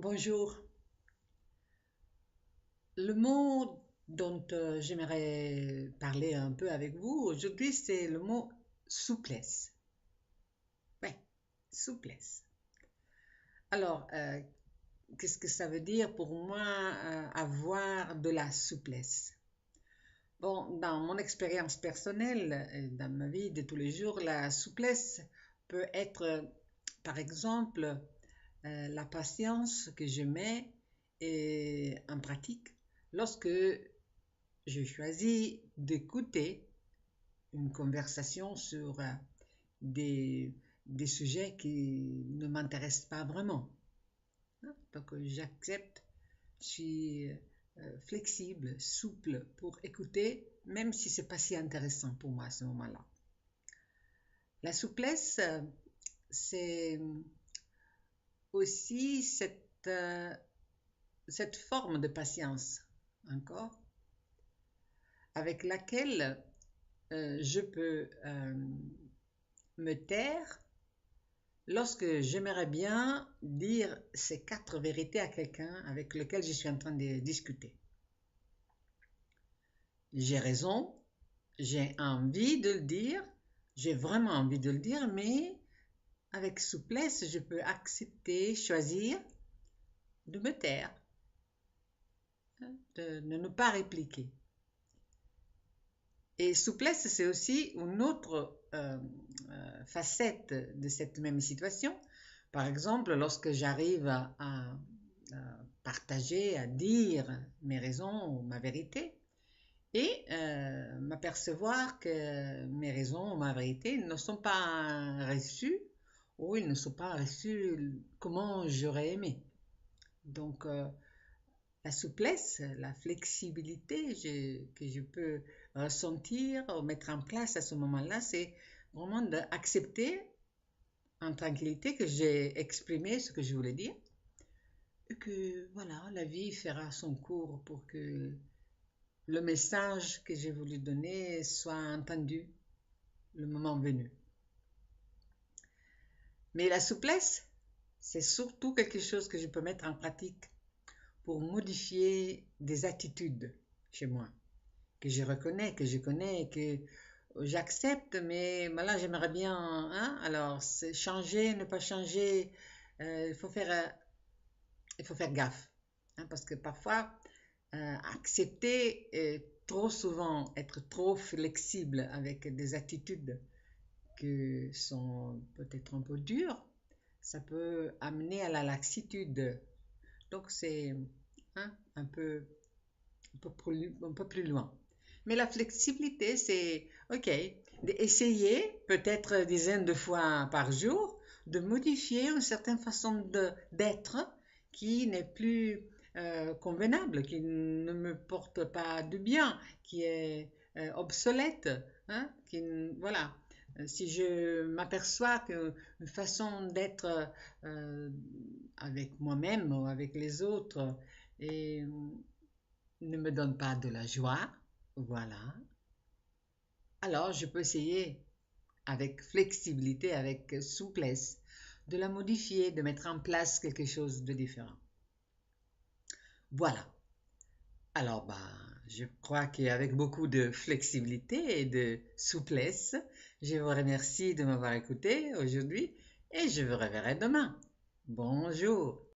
Bonjour. Le mot dont j'aimerais parler un peu avec vous aujourd'hui, c'est le mot souplesse. Ouais, souplesse. Alors, qu'est-ce que ça veut dire pour moi avoir de la souplesse? Bon, dans mon expérience personnelle, dans ma vie de tous les jours, la souplesse peut être, par exemple, la patience que je mets en pratique lorsque je choisis d'écouter une conversation sur des, des sujets qui ne m'intéressent pas vraiment. Donc j'accepte, je suis flexible, souple pour écouter, même si c'est pas si intéressant pour moi à ce moment-là. La souplesse, c'est aussi cette forme de patience, encore, avec laquelle je peux me taire lorsque j'aimerais bien dire ces 4 vérités à quelqu'un avec lequel je suis en train de discuter. J'ai raison, j'ai envie de le dire, j'ai vraiment envie de le dire, mais avec souplesse, je peux accepter, choisir de me taire, de ne pas répliquer. Et souplesse, c'est aussi une autre facette de cette même situation. Par exemple, lorsque j'arrive à partager, à dire mes raisons ou ma vérité, et m'apercevoir que mes raisons ou ma vérité ne sont pas reçues, ou ils ne sont pas reçus comment j'aurais aimé. Donc, la souplesse, la flexibilité que je peux ressentir ou mettre en place à ce moment-là, c'est vraiment d'accepter en tranquillité que j'ai exprimé ce que je voulais dire et que voilà, la vie fera son cours pour que le message que j'ai voulu donner soit entendu le moment venu. Mais la souplesse, c'est surtout quelque chose que je peux mettre en pratique pour modifier des attitudes chez moi, que je reconnais, que je connais, que j'accepte, mais là j'aimerais bien, hein, alors c'est changer, ne pas changer, il faut faire gaffe, hein, parce que parfois accepter trop souvent, être trop flexible avec des attitudes qui sont peut-être un peu dures, ça peut amener à la lassitude. Donc c'est hein, un peu plus loin. Mais la flexibilité, c'est OK, d'essayer peut-être des dizaines de fois par jour de modifier une certaine façon d'être qui n'est plus convenable, qui ne me porte pas de bien, qui est obsolète, hein, voilà. Si je m'aperçois qu'une façon d'être avec moi-même ou avec les autres et ne me donne pas de la joie, voilà. Alors, je peux essayer avec flexibilité, avec souplesse, de la modifier, de mettre en place quelque chose de différent. Voilà. Alors, je crois qu'avec beaucoup de flexibilité et de souplesse, je vous remercie de m'avoir écouté aujourd'hui et je vous reverrai demain. Bonjour.